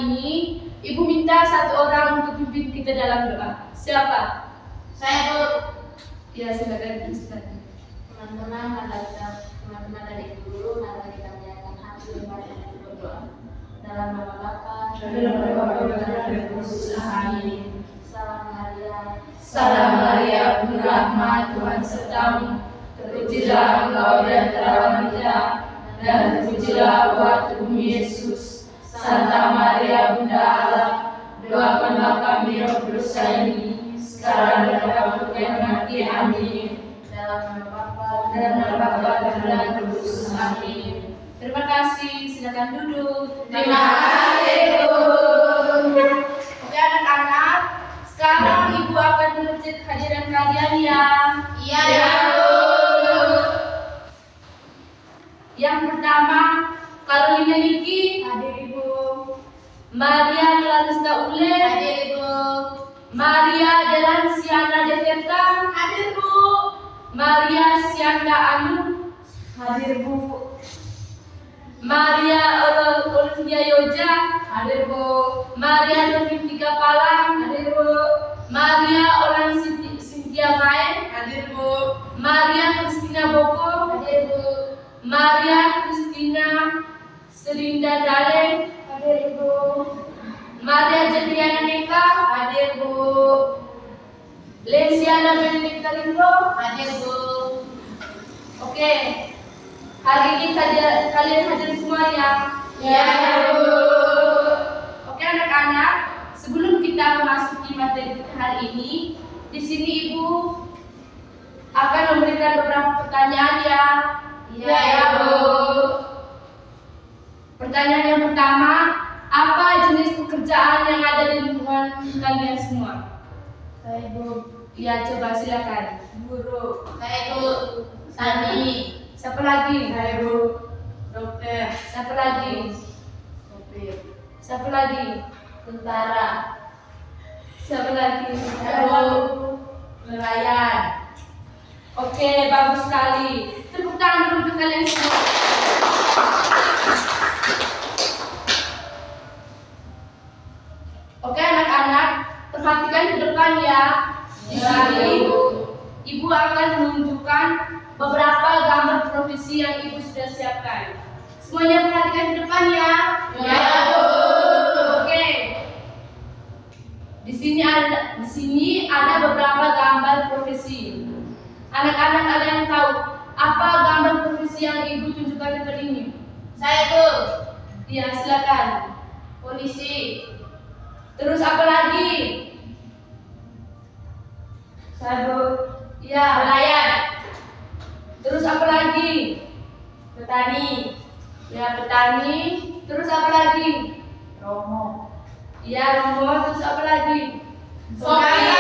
ini, Ibu minta satu orang untuk pimpin kita dalam doa. Siapa? Saya, Bu. Ya, silakan Ustaz. Teman-teman, teman-teman dari guru, mari kita menyatakan hati dan berdoa. Dalam nama Bapa, Dalam nama Bapa dan Roh Kudus. Amin. Salam Maria. Salam Maria, penuh rahmat, Tuhan sertamu. Terpujilah engkau di antara wanita, dan terpujilah buah tubuhmu Yesus. Santa Maria, Bunda Allah, doakanlah kami yang berdosa ini, sekarang dan waktu kami mati. Amin. Dalam nama Bapa Dan nama Bapa dan Roh Kudus. Amin. Terima kasih. Silakan duduk. Terima kasih, Bu. Oke anak-anak, sekarang Ibu akan mengecek kehadiran kalian ya. Iya, Bu. Yang pertama, Carolina Niki, Hadir, Ibu. Maria Clarista Ule, Hadir, Ibu. Maria Delansiana Deverta, Hadir, Bu. Maria Sianda Anu, Hadir, Bu. Maria Olivia Yoja, Hadir, Bu. Maria Novitika Palang, Hadir, Bu. Maria Olan Cynthia Mae, Hadir, Bu. Maria Christina Boko, Hadir, Bu. Maria Christina Serinda Dale, Hadir, Bu. Maria Jeliana Neka, Hadir, Bu. Lensiana Benedicta Ringo. Hadir, Bu. Oke, hari ini kalian hadir semua ya. Iya, Bu. Oke anak-anak, sebelum kita memasuki materi kita hari ini, di sini Ibu akan memberikan beberapa pertanyaan ya. Iya, Bu. Pertanyaan yang pertama, apa jenis pekerjaan yang ada di lingkungan kalian semua? Saya, Bu. Ya, coba silakan. Guru. Saya, Bu. Tani. Siapa lagi? Saya, Bu. Dokter. Siapa lagi? Sopir. Siapa lagi? Tentara. Siapa lagi? Saya, Bu. Nelayan. Oke, bagus sekali. Tepuk tangan dulu untuk kalian semua. Oke anak-anak, perhatikan ke depan ya. Di sini Ibu akan menunjukkan beberapa gambar profesi yang Ibu sudah siapkan. Semuanya perhatikan ke depan ya. Ya, Bu. Oke. Di sini ada beberapa gambar profesi. Anak-anak ada yang tahu apa gambar profesi yang Ibu tunjukkan depan ini? Saya, Bu. Iya, silakan. Polisi. Terus apa lagi? Saya, Bu. Iya. Nelayan. Terus apa lagi? Petani. Ya, petani. Terus apa lagi? Romo. Iya, Romo. Terus apa lagi? Sopir.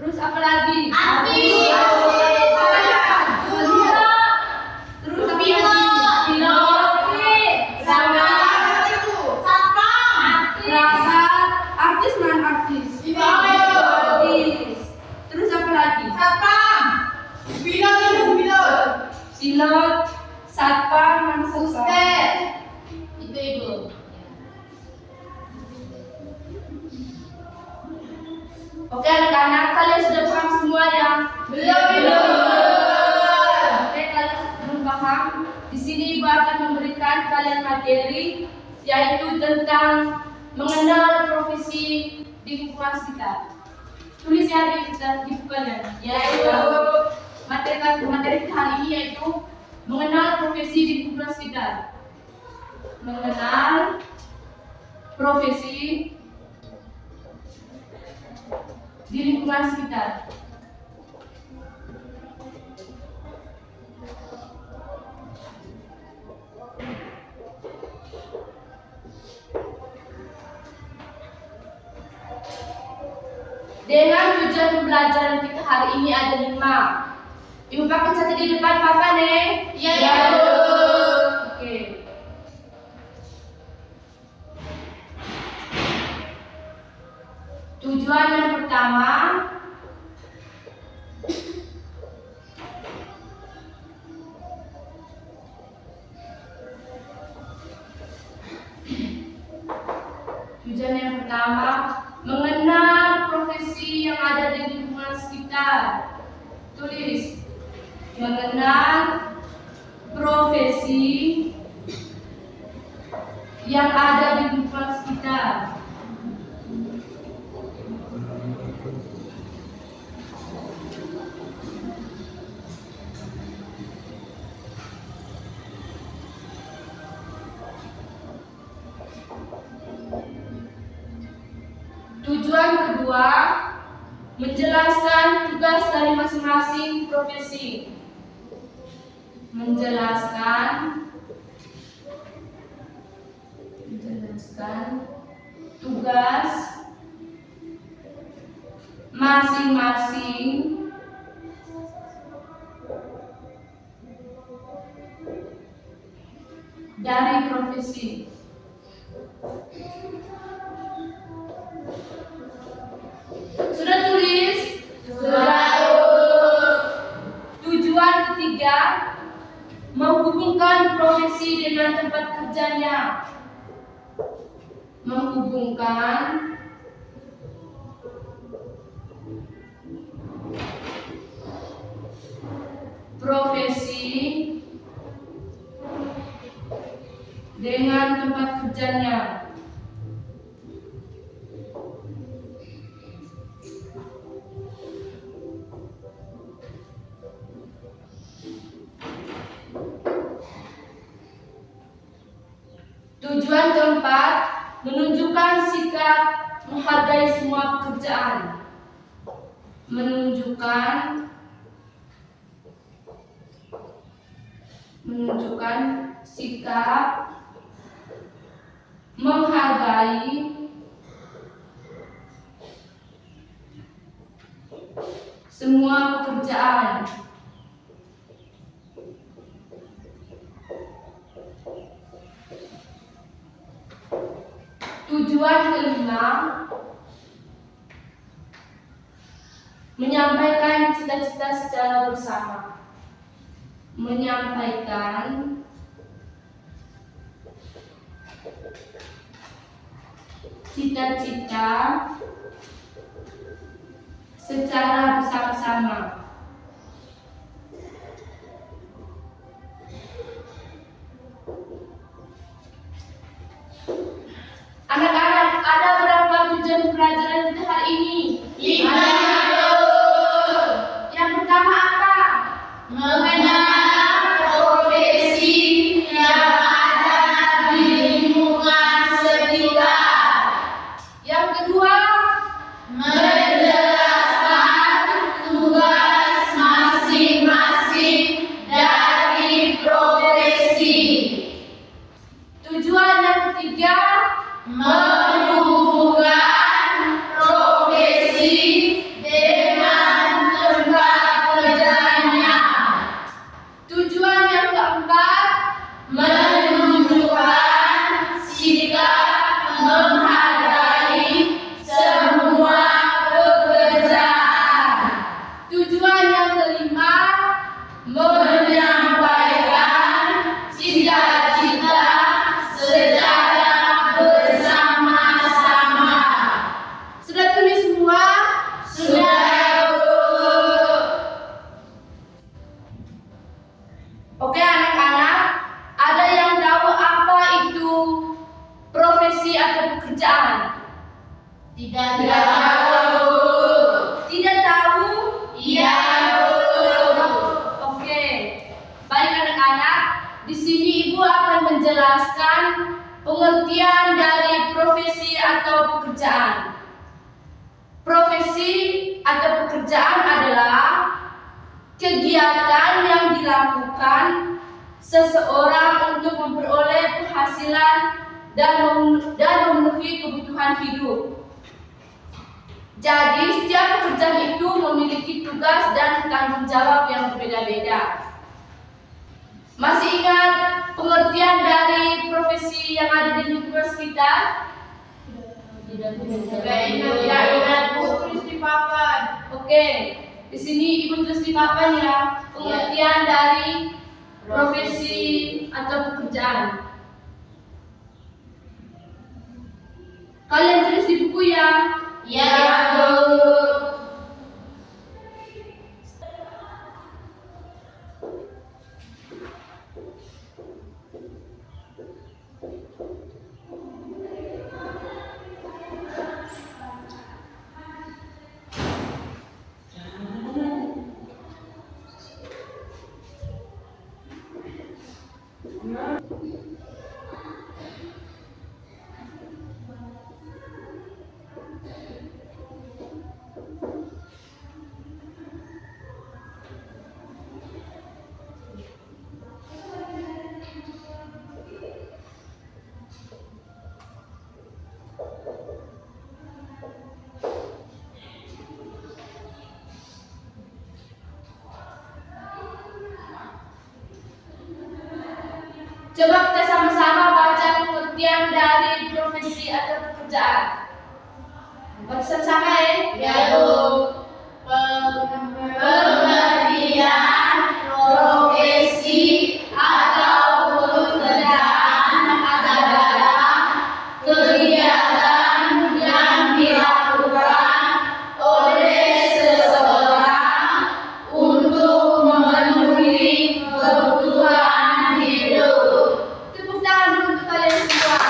Terus apa lagi? Artis. Terus apa lagi? Rasa artis man artis. Artis. Terus apa lagi? Pilot, satpam, man satpam. Itu, Ibu. Oke anak-anak, kalian sudah paham semua ya? Belum. Oke, kalian belum paham. Di sini Ibu akan memberikan kalian materi, yaitu tentang mengenal profesi di lingkungan sekitar. Tulis ya di bukunya. Yaitu materi hari ini yaitu mengenal profesi di lingkungan sekitar. Mengenal profesi di lingkungan sekitar. Dengan tujuan pembelajaran kita hari ini ada 5. Ibu pakai catat di depan papa nih. Iya, Bu. Oke. Tujuan yang pertama, mengenal profesi yang ada di lingkungan sekitar. Tujuan kedua, menjelaskan tugas dari masing-masing profesi. Menjelaskan tugas masing-masing dari profesi. Sudah tulis? Sudah. Tujuan ketiga, menghubungkan profesi dengan tempat kerjanya. Menghubungkan profesi dengan tempat kerjanya. Tujuan keempat, menunjukkan sikap menghargai semua pekerjaan. Menunjukkan sikap menghargai semua pekerjaan. Tujuan kelima, menyampaikan cita-cita secara bersama. Menyampaikan cita-cita secara bersama-sama. Anak-anak, ada berapa tujuan pelajaran kita hari ini? 5. Yang pertama apa? Mengenal profesi yang ada di lingkungan sekitar. Yang kedua, menjelaskan tugas masing-masing dari profesi. Tujuan yang ketiga, menghubungkan profesi dengan tempat kerjanya. Tujuan yang keempat, menunjukkan sikap menghargai semua pekerjaan. Tujuan yang kelima, menyampaikan cita-cita secara bersama-sama. Sudah tulis semua? Sudah. Oke anak-anak, ada yang tahu apa itu profesi atau pekerjaan? Tidak tahu. Tidak tahu? Iya. Oke. Baik anak-anak, di sini Ibu akan menjelaskan pengertian dari profesi atau pekerjaan. Profesi atau pekerjaan adalah kegiatan yang dilakukan seseorang untuk memperoleh penghasilan dan memenuhi kebutuhan hidup. Jadi, setiap pekerjaan itu memiliki tugas dan tanggung jawab yang berbeda-beda. Masih ingat pengertian dari profesi yang ada di lingkungan sekitar? Tidak ingat, Bu. Tulis di papan. Oke, di sini Ibu tulis di papan ya. Pengertian dari profesi atau pekerjaan. Kalian tulis di buku ya. Ya, Bu. Coba kita sama-sama baca pengertian dari profesi atau pekerjaan. Baca sama ya. Ya, Bu. Pengertian profesi atau pekerjaan adalah kegiatan yang dilakukan oleh seseorang untuk memenuhi kebutuhan hidup. Tepuk tangan dulu untuk kalian semua.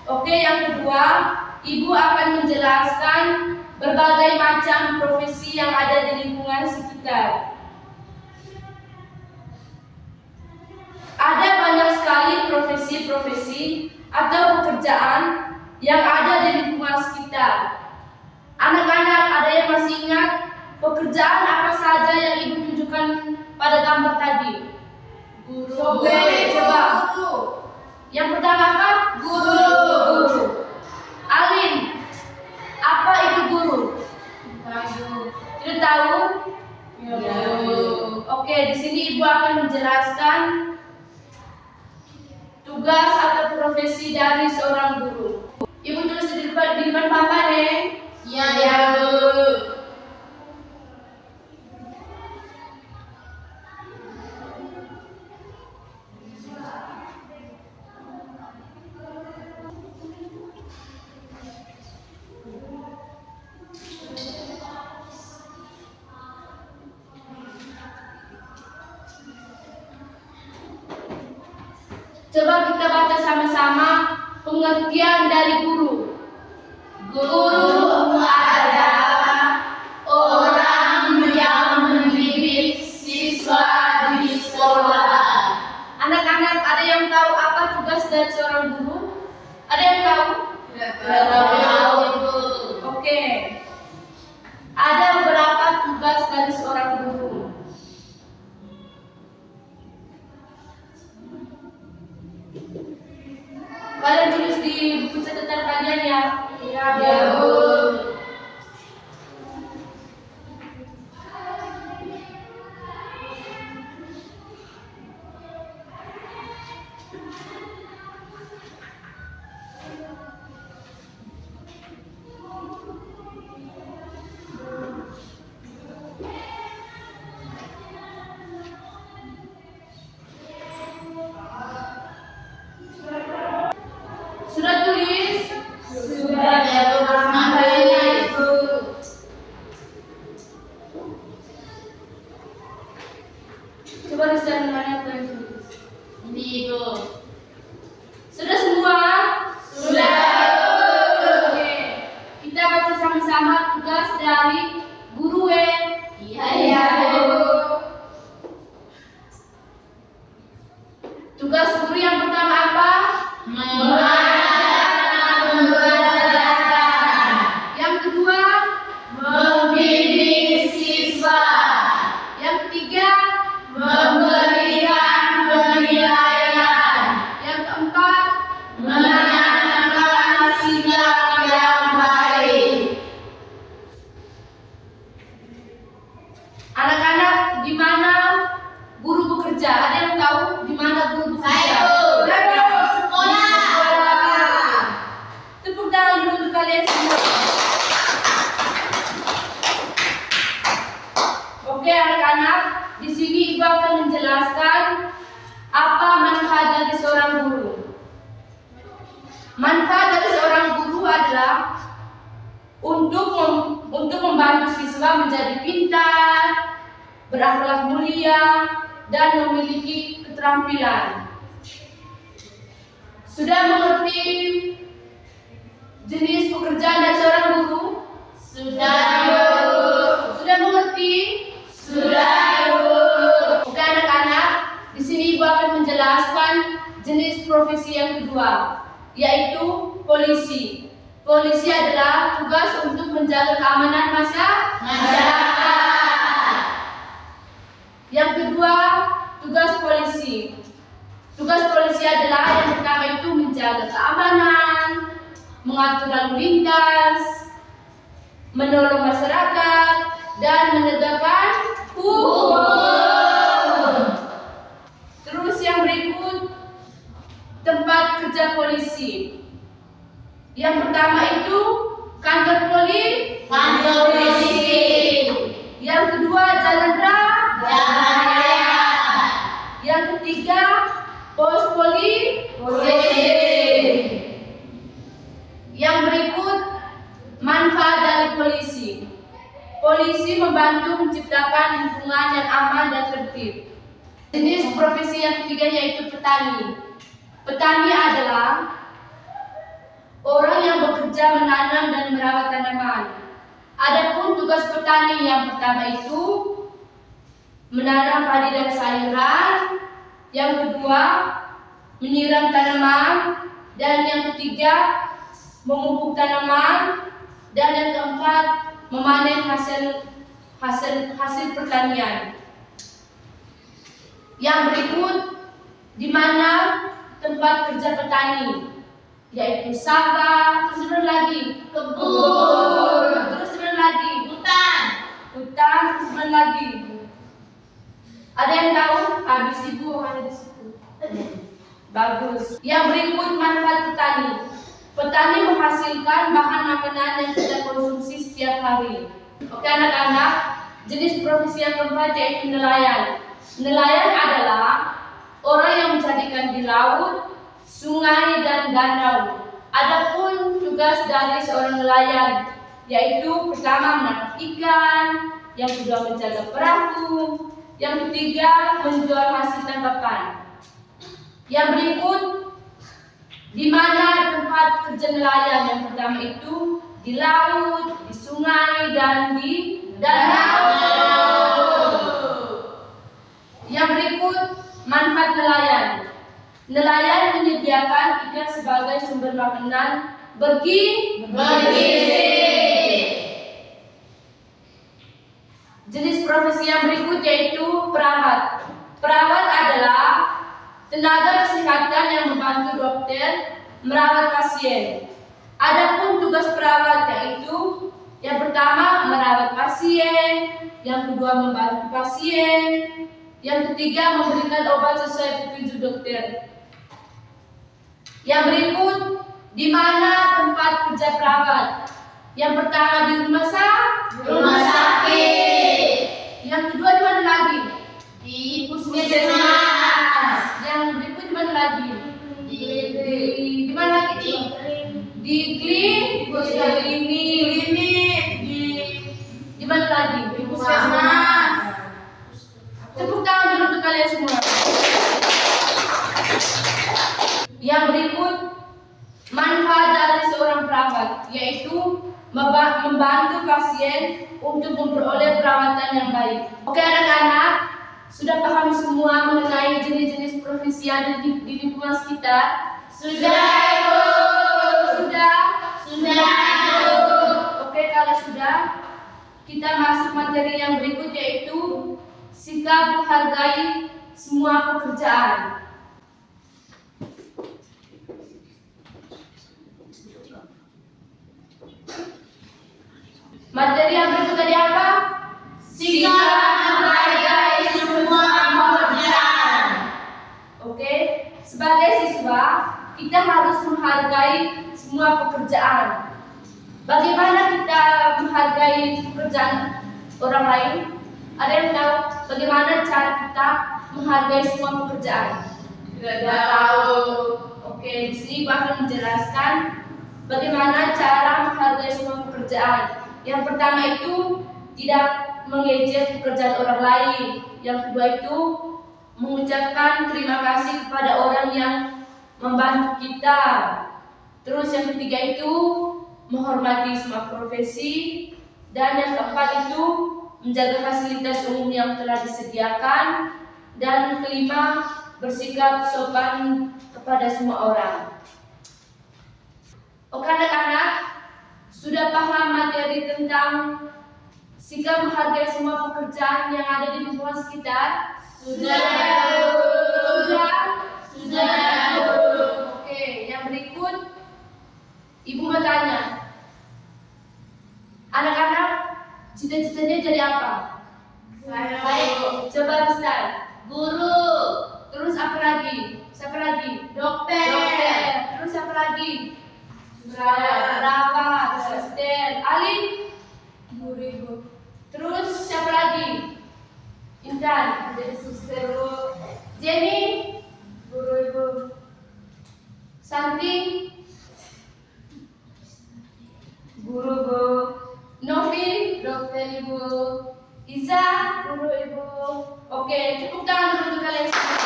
Oke, yang kedua, Ibu akan menjelaskan berbagai macam profesi yang ada di lingkungan sekitar. Ada banyak sekali profesi-profesi atau pekerjaan yang ada di lingkungan sekitar. Anak-anak, ada yang masih ingat pekerjaan apa saja yang Ibu tunjukkan pada gambar tadi? Guru. Oke, coba. Yang pertama apa? Guru. Alin, apa itu guru? Tidak tahu? Oke, di sini Ibu akan menjelaskan tugas atau profesi dari seorang guru. Ibu tulis di depan papan ya. Ya, Bu. Coba kita baca sama-sama pengertian dari guru. Guru adalah orang yang mendidik siswa di sekolah. Anak-anak, ada yang tahu apa tugas dari seorang guru? Ada yang tahu? Tahu, Bu. Oke. Ada beberapa tugas dari seorang guru. Kalian tulis di buku catatan kalian ya. Ya, Bu. Sudah tulis? Sudah, ya, Bu. Makanya itu. Coba lihat mana apa yang tulis. Ini, Bu. Sudah semua? Sudah. Oke. Kita baca sama-sama tugas dari guru ya. Iya, Bu. Tugas guru yang pertama apa? Mengajar, membelajarkan. Yang kedua? Membimbing siswa. Yang ketiga? Memberikan penilaian. Yang keempat? Menanamkan sikap yang baik. Anak-anak, di mana guru bekerja? Ada yang tahu di mana guru bekerja? Saya, Bu. Sekolah. Di sekolah. Tepuk tangan dulu untuk kalian semua. Oke anak-anak, di sini Ibu akan menjelaskan apa manfaat dari seorang guru. Manfaat dari seorang guru adalah untuk membantu siswa menjadi pintar, berakhlak mulia, dan memiliki keterampilan. Sudah mengerti jenis pekerjaan dari seorang guru? Sudah, Bu. Sudah mengerti? Sudah, Bu. jenis profesi yang kedua, yaitu polisi. Polisi adalah tugas untuk menjaga keamanan masyarakat. Yang kedua, tugas polisi. Tugas polisi adalah yang pertama itu menjaga keamanan, mengatur lalu lintas, menolong masyarakat, dan menegakkan hukum. Terus yang berikut, tempat kerja polisi. Yang pertama itu kantor polisi. Yang kedua jalan raya. Yang ketiga pos polisi. Yang berikut manfaat dari polisi. Polisi membantu menciptakan lingkungan yang aman dan tertib. Jenis profesi yang ketiga yaitu petani. Petani adalah orang yang bekerja menanam dan merawat tanaman. Adapun tugas petani yang pertama itu menanam padi dan sayuran, yang kedua menyiram tanaman, dan yang ketiga memupuk tanaman, dan yang keempat memanen hasil pertanian. Yang berikut di mana tempat kerja petani, yaitu sawah, terus lagi kebun, terus lagi hutan, terus lagi. Ada yang tahu? Habis ibu ada di situ. Bagus. Yang berikut manfaat petani. Petani menghasilkan bahan makanan yang kita konsumsi setiap hari. Oke anak-anak, jenis profesi yang keempat yaitu nelayan. Nelayan adalah orang yang mencarikan di laut, sungai, dan danau. Adapun tugas dari seorang nelayan yaitu pertama menangkap ikan, yang kedua menjaga perahu, yang ketiga menjual hasil tangkapan. Yang berikut di mana tempat kerja nelayan. Yang pertama itu di laut, di sungai, dan di danau. Yang berikut manfaat nelayan. Nelayan menyediakan ikan sebagai sumber makanan bergizi. Jenis profesi yang berikut yaitu perawat. Perawat adalah tenaga kesehatan yang membantu dokter merawat pasien. Adapun tugas perawat yaitu yang pertama merawat pasien, yang kedua membantu pasien, yang ketiga memberikan obat sesuai petunjuk dokter. Yang berikut di mana tempat kerja perawat. Yang pertama di rumah sakit. Yang kedua di mana lagi? Di puskesmas. Yang berikut di mana lagi? Di mana lagi? Di klinik. Di mana lagi? Di puskesmas. Tepuk tangan dulu untuk kalian semua. Yang berikut manfaat dari seorang perawat yaitu membantu pasien untuk memperoleh perawatan yang baik. Oke anak-anak, sudah paham semua mengenai jenis-jenis profesi yang ada di lingkungan sekitar? Sudah Ibu? Sudah. Oke, kalau sudah, kita masuk materi yang berikut yaitu sikap menghargai semua pekerjaan. Materi yang berikut tadi apa? Sikap menghargai semua pekerjaan. Oke, sebagai siswa kita harus menghargai semua pekerjaan. Bagaimana kita menghargai pekerjaan orang lain? Ada yang tahu bagaimana cara kita menghargai semua pekerjaan? Tidak tahu. Oke, di sini Pak akan menjelaskan bagaimana cara menghargai semua pekerjaan. Yang pertama itu tidak mengejek pekerjaan orang lain. Yang kedua itu mengucapkan terima kasih kepada orang yang membantu kita. Terus yang ketiga itu menghormati semua profesi. Dan yang keempat itu menjaga fasilitas umum yang telah disediakan. Dan kelima bersikap sopan kepada semua orang. Oke anak-anak, sudah paham materi tentang sikap menghargai semua pekerjaan yang ada di lingkungan sekitar? Sudah. Oke, yang berikut Ibu mau tanya. Anak-anak, cita-citanya jadi apa? Coba start. Guru. Terus apa lagi? Siapa lagi? Dokter. Terus apa lagi? Perawat. Asisten. Alin? Guru Ibu. Terus siapa lagi? Intan. Jadi suster, Bu. Jenny? Guru Ibu. Santi? Guru Bu. Novi? Dokter Ibu. Iza? Guru Ibu. Oke, tepuk tangan untuk kalian semua.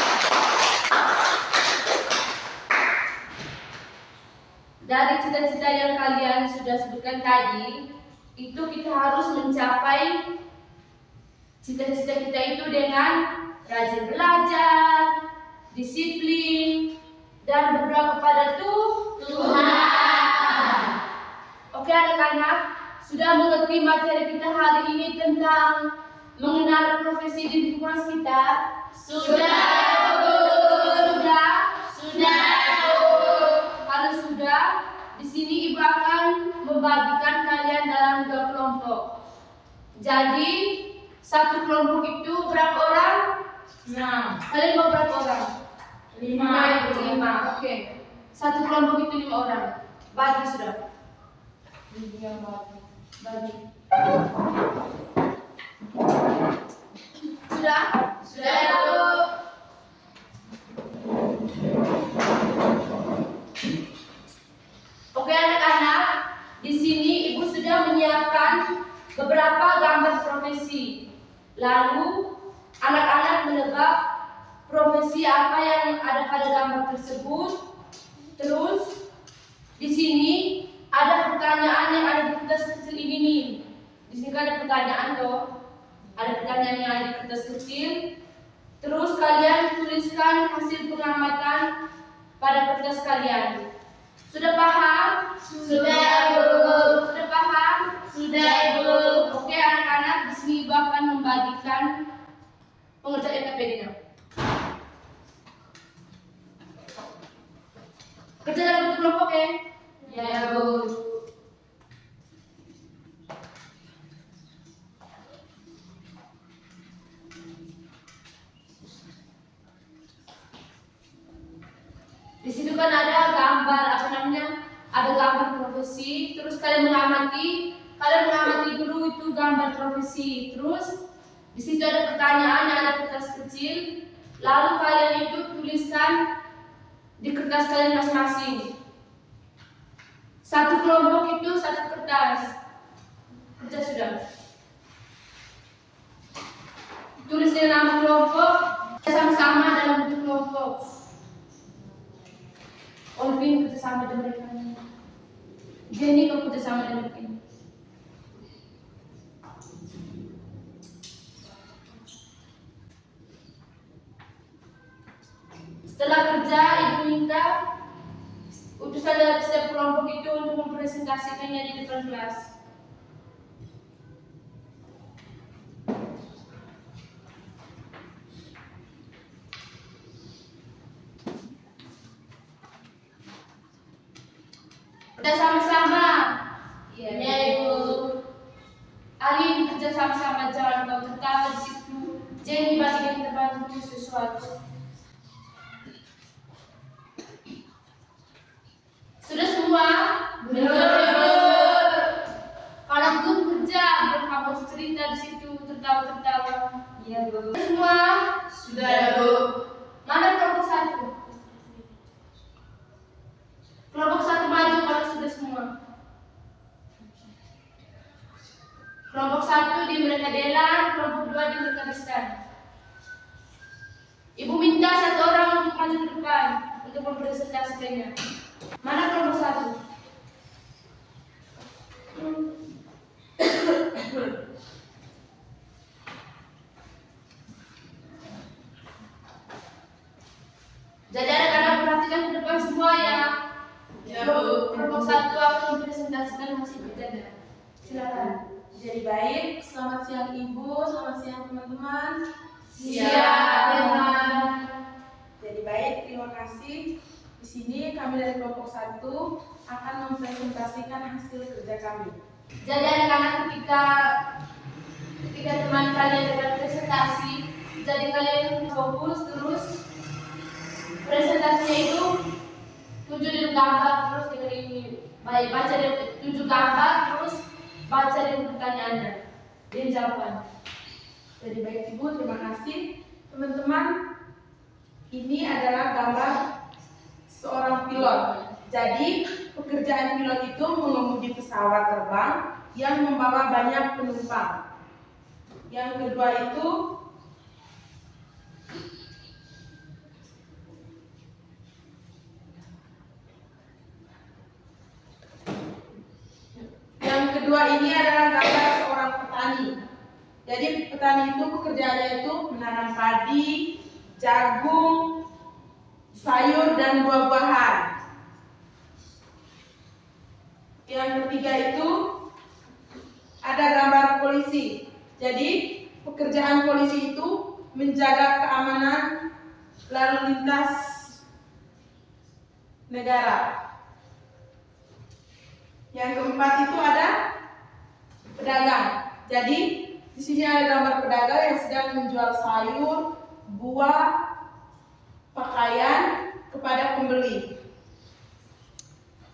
Dari cita-cita yang kalian sudah sebutkan tadi, itu kita harus mencapai cita-cita kita itu dengan rajin belajar, disiplin, dan berdoa kepada Tuhan. Oke anak-anak, sudah mengerti materi kita hari ini tentang mengenal profesi di lingkungan sekitar? Sudah. Kalau sudah, di sini Ibu akan membagikan kalian dalam 2 kelompok. Jadi, satu kelompok itu berapa orang? 6. Kalian mau berapa orang? 5. Oke. Satu kelompok itu 5 orang. Bagi sudah. Bagi. Sudah? Bu. Oke anak-anak, di sini Ibu sudah menyiapkan beberapa gambar profesi. Lalu anak-anak menebak profesi apa yang ada pada gambar tersebut. Terus di sini ada pertanyaan yang ada di kertas kecil ini nih. Di sini kan ada pertanyaan toh. Ada pertanyaan yang ada di kertas kecil. Terus kalian tuliskan hasil pengamatan pada kertas kalian. Sudah paham? Sudah, Bu. Sudah paham? Sudah, Ibu. Oke anak-anak, di sini Ibu akan membagikan pengerjaan EKPD-nya. Kerja dalam bentuk kelompok ya? Ya, Bu. Di situ kan ada gambar ada gambar profesi. Terus kalian mengamati dulu itu gambar profesi. Terus di situ ada pertanyaan yang ada kertas kecil. Lalu kalian itu tuliskan di kertas kalian masing-masing. Satu kelompok itu satu kertas. Kerja sudah. Tulis dengan nama kelompok sama-sama dalam bentuk kelompok. Olvin kerjasama dengan rekannya. Jenny kau kerjasama dengan rekannya. Setelah kerja, Ibu minta utusan dari setiap kelompok itu untuk mempresentasikannya di depan kelas. Kerja sama-sama. Iya, Ibu. Ali kerja sama-sama, jangan kau tertawa di situ. Jenny bagian terbantu sesuatu. Sudah semua? Belum. Kalau belum kerja, belum kamu cerita di situ tertawa-tertawa. Iya, Bu. Sudah semua? Sudah, Bu. Mana kelompok satu? Kelompok satu maju kalau sudah semua. Kelompok satu di mereka Delan, kelompok 2 di mereka Ristan. Ibu minta satu orang untuk maju ke depan untuk mempresentasikannya. Mana kelompok satu? depan semua ya. Ya, Bu. Kelompok 1 akan mempresentasikan hasil bicara. Silakan. Jadi baik, selamat siang Ibu, selamat siang teman-teman. Siap. Jadi baik, terima kasih. Di sini kami dari kelompok 1 akan mempresentasikan hasil kerja kami. Jadi anak-anak ketika teman kalian dapat presentasi, jadi kalian fokus terus presentasinya itu 7 gambar terus dengan ini baik baca dari 7 gambar terus baca dari pertanyaannya dan jawaban. Jadi baik Ibu, terima kasih. Teman-teman, ini adalah gambar seorang pilot. Jadi pekerjaan pilot itu mengemudi pesawat terbang yang membawa banyak penumpang. Yang kedua itu ini adalah gambar seorang petani. Jadi petani itu pekerjaannya itu menanam padi, jagung, sayur dan buah-buahan. Yang ketiga itu ada gambar polisi. Jadi pekerjaan polisi itu menjaga keamanan lalu lintas negara. Yang keempat itu ada pedagang. Jadi di sini ada gambar pedagang yang sedang menjual sayur, buah, pakaian kepada pembeli.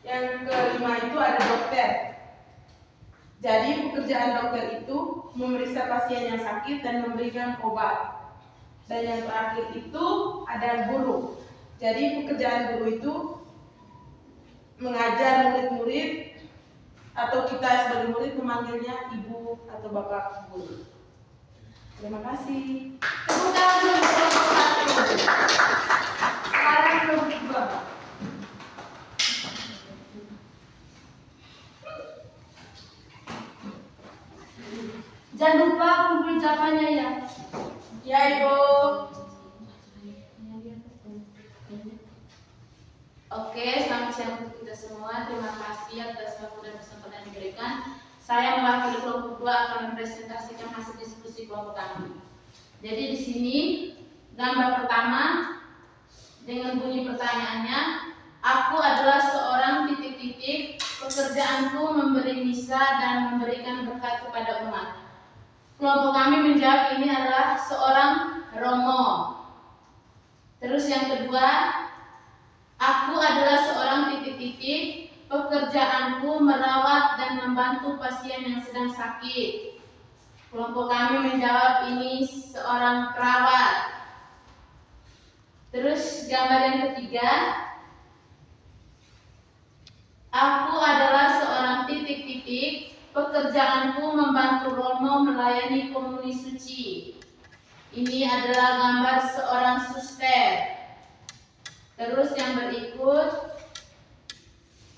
Yang kelima itu ada dokter. Jadi pekerjaan dokter itu memeriksa pasien yang sakit dan memberikan obat. Dan yang terakhir itu ada guru. Jadi pekerjaan guru itu mengajar murid-murid atau kita sebagai murid memanggilnya ibu atau bapak guru. Terima kasih. Tepuk tangan dulu untuk kelompok 1. Sekarang kelompok 2. Jangan lupa kumpul jawabannya ya. Ya Ibu. Oke, selamat siang untuk kita semua. Terima kasih atas waktu dan kesempatan yang diberikan. Saya mewakili kelompok 2 akan mempresentasikan hasil diskusi kelompok kami. Jadi di sini gambar pertama dengan bunyi pertanyaannya, aku adalah seorang titik-titik, pekerjaanku memberi misa dan memberikan berkat kepada umat. Kelompok kami menjawab ini adalah seorang Romo. Terus yang kedua, aku adalah seorang titik-titik, pekerjaanku merawat dan membantu pasien yang sedang sakit. Kelompok kami menjawab ini seorang perawat. Terus gambar yang ketiga, aku adalah seorang titik-titik, pekerjaanku membantu Romo melayani komuni suci. Ini adalah gambar seorang suster. Terus yang berikut,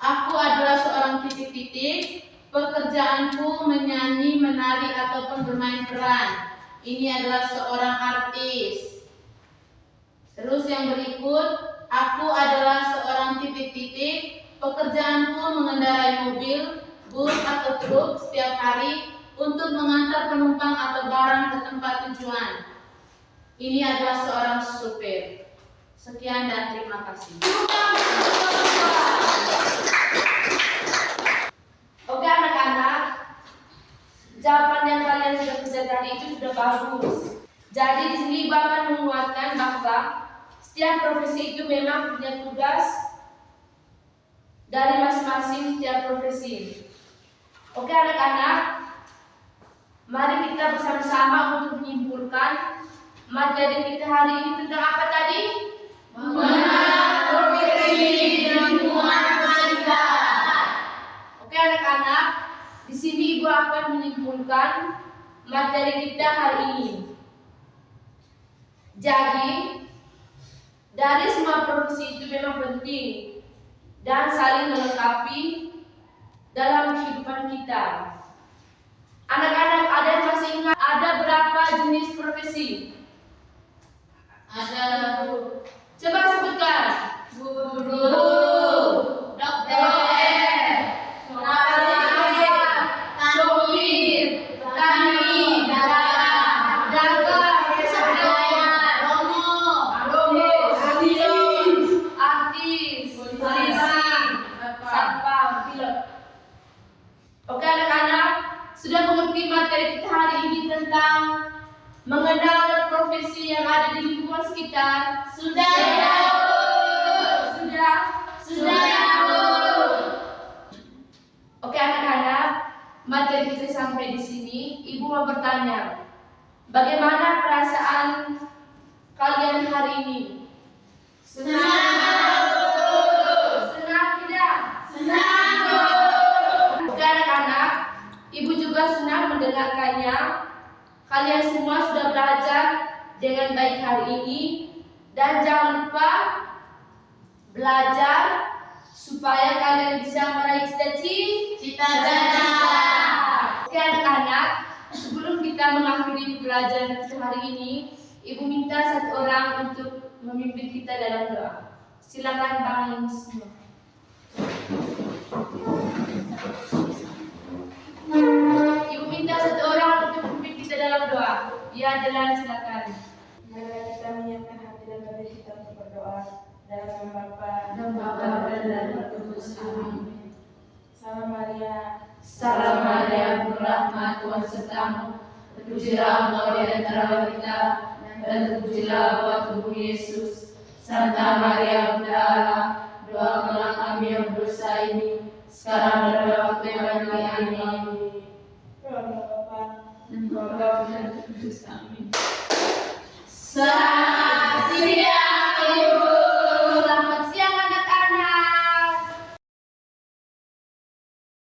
aku adalah seorang titik-titik, pekerjaanku menyanyi, menari ataupun bermain peran. Ini adalah seorang artis. Terus yang berikut, aku adalah seorang titik-titik, pekerjaanku mengendarai mobil, bus atau truk setiap hari untuk mengantar penumpang atau barang ke tempat tujuan. Ini adalah seorang supir. Sekian dan terima kasih. Oke anak-anak, jawaban yang kalian sudah kerja tadi itu sudah bagus. Jadi di sini Ibu akan menguatkan bahwa setiap profesi itu memang punya tugas dari masing-masing setiap profesi. Oke anak-anak, mari kita bersama-sama untuk menyimpulkan materi kita hari ini tentang apa tadi? Mengenal profesi ilmuwan wanita. Oke anak-anak, di sini Ibu akan menyimpulkan materi kita hari ini. Jadi, dari semua profesi itu memang penting dan saling melengkapi dalam kehidupan kita. Anak-anak, ada yang masih ingat ada berapa jenis profesi? Ada Coba sebutkan. guru, dokter, perawat, sopir, petani, dagang, swadaya, romo, artis, polisi, satpam, pilot. Oke anak-anak, sudah mengerti materi kita hari ini tentang mengenal profesi yang ada di lingkungan sekitar? Sudah ya, Bu. Sudah ya, Bu. Oke anak-anak, materi kita sampai di sini. Ibu mau bertanya, bagaimana perasaan kalian hari ini? Senang, Bu. Senang tidak? Senang, Bu. Oke anak-anak, Ibu juga senang mendengarkannya. Kalian semua sudah belajar dengan baik hari ini, dan jangan lupa belajar supaya kalian bisa meraih cita-cita. Oke anak-anak, sebelum kita mengakhiri pelajaran kita hari ini, Ibu minta satu orang untuk memimpin kita dalam doa. Silakan bangun semua. Ibu minta satu orang untuk memimpin kita dalam doa. Ya, jalan silakan. Marilah kita menyiapkan hati dan batin kita untuk berdoa. Dalam nama Bapa Dan Bapa dan Roh Kudus. Amin. Salam Maria. Salam Maria, penuh rahmat, Tuhan sertamu. Terpujilah engkau di antara wanita, dan terpujilah buah tubuh Yesus. Santa Maria, Bunda Allah, doakanlah kami yang berdosa ini, sekarang dan pada waktu yang kami. Amin. Doa Bapa. Dan Bapa dan Roh Kudus. Amin. Salam